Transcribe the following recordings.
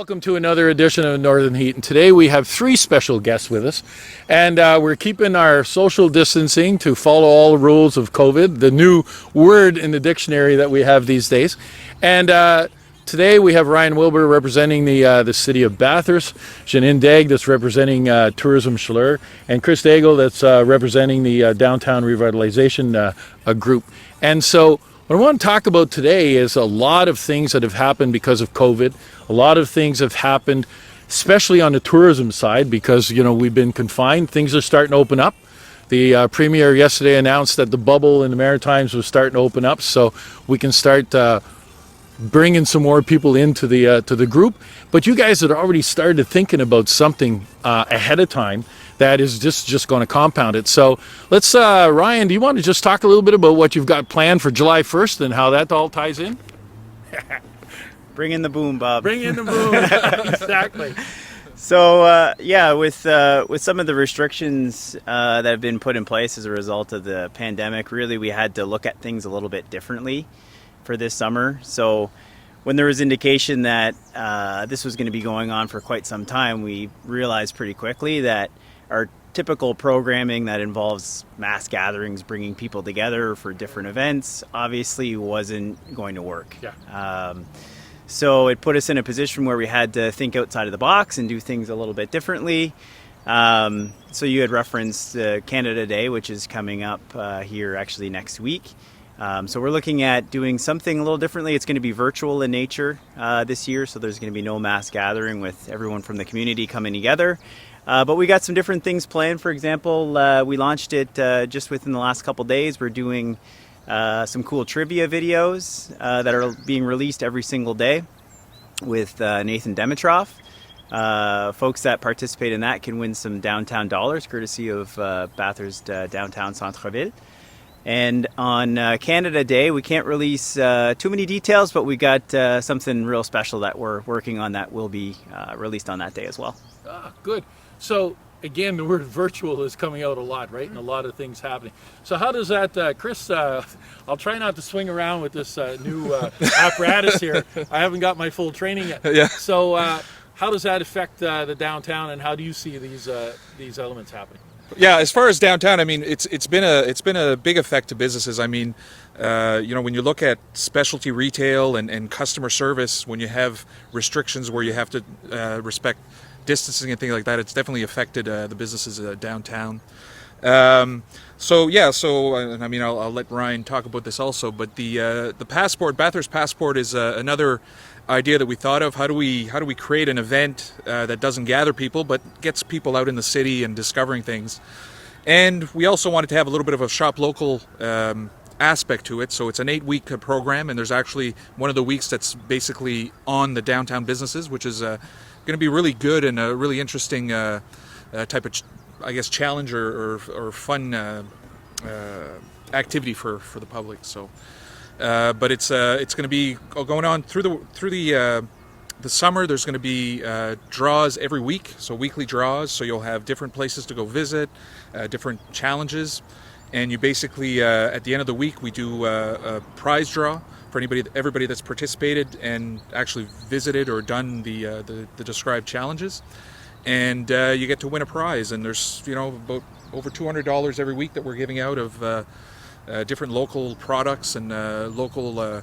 Welcome to another edition of Northern Heat, and today we have three special guests with us, and we're keeping our social distancing to follow all the rules of COVID, the new word in the dictionary that we have these days. And today we have Ryan Wilbur representing the City of Bathurst, Janine that's representing Tourism Chaleur, and Chris Daigle that's representing the Downtown Revitalization group. And so what I want to talk about today is a lot of things that have happened because of COVID. A lot of things have happened, especially on the tourism side, because, you know, we've been confined. Things are starting to open up. The Premier yesterday announced that the bubble in the Maritimes was starting to open up, so we can start bringing some more people into the group. But you guys had already started thinking about something ahead of time that is just going to compound it. So let's, Ryan, do you want to just talk a little bit about what you've got planned for July 1st and how that all ties in? Bring in the boom, Bob. Bring in the boom. Exactly. So yeah, with some of the restrictions that have been put in place as a result of the pandemic, really we had to look at things a little bit differently for this summer. So when there was indication that this was going to be going on for quite some time, we realized pretty quickly that our typical programming that involves mass gatherings, bringing people together for different events, obviously wasn't going to work. Yeah. So it put us in a position where we had to think outside of the box and do things a little bit differently. So you had referenced Canada Day, which is coming up here actually next week. So we're looking at doing something a little differently. It's going to be virtual in nature this year, so there's going to be no mass gathering with everyone from the community coming together. But we got some different things planned. For example, we launched it just within the last couple days. We're doing some cool trivia videos that are being released every single day with Nathan Dimitrov. Folks that participate in that can win some downtown dollars courtesy of Bathurst Downtown Centre-Ville. And on Canada Day, we can't release too many details, but we got something real special that we're working on that will be released on that day as well. Good. So again, the word virtual is coming out a lot, right? And a lot of things happening. So how does that, Chris, I'll try not to swing around with this new apparatus here. I haven't got my full training yet. Yeah. So how does that affect the downtown, and how do you see these elements happening? Yeah, as far as downtown, I mean, it's been a big effect to businesses. I mean, you know, when you look at specialty retail and customer service, when you have restrictions where you have to respect distancing and things like that, it's definitely affected the businesses downtown. So I mean, I'll let Ryan talk about this also. But the PassEport Bathurst PassEport is another idea that we thought of. How do we create an event that doesn't gather people but gets people out in the city and discovering things? And we also wanted to have a little bit of a shop local aspect to it. So it's an 8-week program, and there's actually one of the weeks that's basically on the downtown businesses, which is going to be really good and a really interesting type of, I guess, challenge or fun activity for the public. So. But it's going to be going on through the summer. There's going to be draws every week, so weekly draws. So you'll have different places to go visit, different challenges, and you basically at the end of the week we do a prize draw for everybody that's participated and actually visited or done the described challenges, and you get to win a prize. And there's, you know, about over $200 every week that we're giving out of. Different local products and local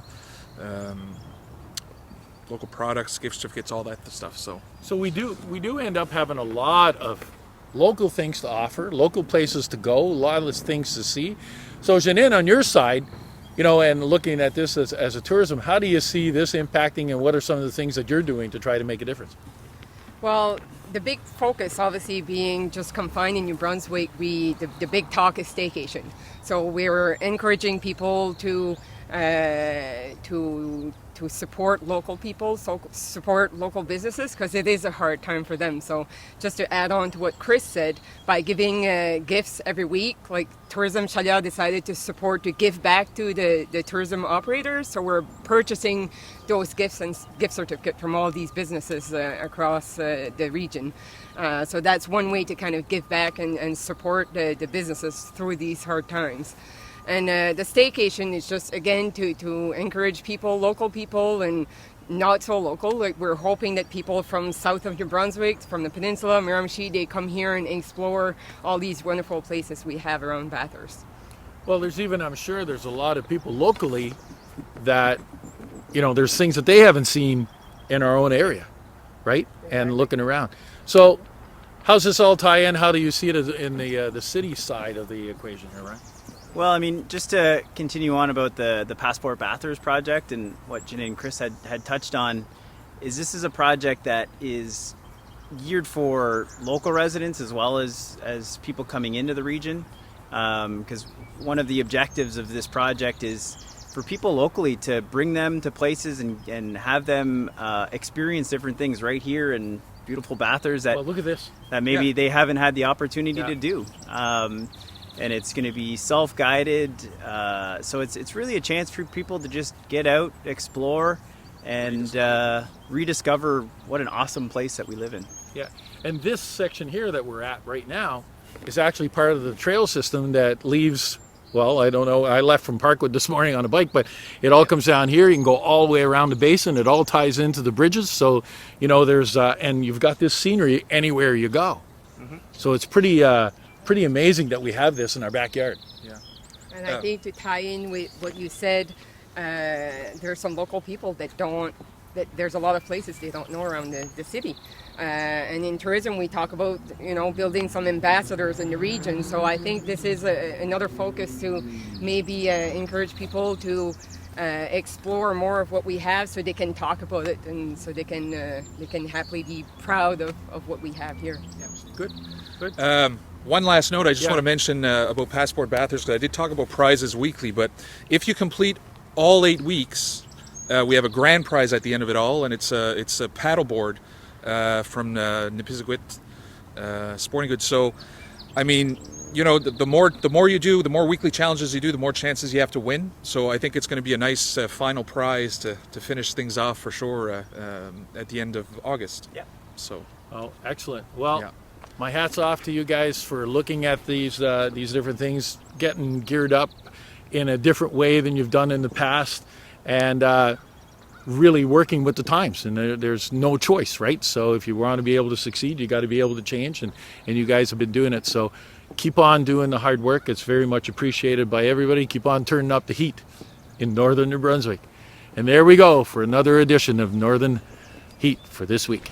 products, gift certificates, all that stuff. So we do end up having a lot of local things to offer, local places to go, a lot of things to see. So Janine, on your side, you know, and looking at this as a tourism, how do you see this impacting, and what are some of the things that you're doing to try to make a difference? Well, the big focus, obviously, being just confined in New Brunswick, the big talk is staycation. So we're encouraging people to support local people, so support local businesses, because it is a hard time for them. So just to add on to what Chris said, by giving gifts every week, like Tourism Chaleur decided to give back to the tourism operators. So we're purchasing those gifts and gift certificates from all these businesses across the region. So that's one way to kind of give back and support the businesses through these hard times. And the staycation is just, again, to encourage people, local people, and not so local. Like, we're hoping that people from south of New Brunswick, from the peninsula, Miramichi, they come here and explore all these wonderful places we have around Bathurst. Well, I'm sure there's a lot of people locally that, there's things that they haven't seen in our own area, right? And looking around. So how's this all tie in? How do you see it in the city side of the equation here, Ryan? Well, I mean, just to continue on about the PassEport Bathurst project and what Janine and Chris had touched on, this is a project that is geared for local residents as well as people coming into the region. Because one of the objectives of this project is for people locally to bring them to places and have them experience different things right here in beautiful Bathurst that, well, look at this. that maybe they haven't had the opportunity to do. And it's going to be self-guided, so it's really a chance for people to just get out, explore, and rediscover what an awesome place that we live in. Yeah, and this section here that we're at right now is actually part of the trail system that leaves, well, I don't know, I left from Parkwood this morning on a bike, but it all comes down here. You can go all the way around the basin. It all ties into the bridges, so, there's, and you've got this scenery anywhere you go. Mm-hmm. So it's pretty amazing that we have this in our backyard. Yeah. And I think to tie in with what you said, there are some local people that there's a lot of places they don't know around the city. And in tourism, we talk about, building some ambassadors in the region. So I think this is another focus to maybe encourage people to explore more of what we have so they can talk about it and so they can happily be proud of what we have here. Yeah. Good. One last note, I just want to mention about PassEport Bathurst, because I did talk about prizes weekly, but if you complete all 8 weeks, we have a grand prize at the end of it all, and it's a paddleboard from Nipisiguit Sporting Goods. So, I mean, the more you do, the more weekly challenges you do, the more chances you have to win. So I think it's going to be a nice final prize to finish things off for sure at the end of August. Yeah. So. Oh, excellent. Well, my hat's off to you guys for looking at these different things, getting geared up in a different way than you've done in the past, and really working with the times. And there's no choice, right? So if you want to be able to succeed, you got to be able to change, and you guys have been doing it. So keep on doing the hard work. It's very much appreciated by everybody. Keep on turning up the heat in northern New Brunswick. And there we go for another edition of Northern Heat for this week.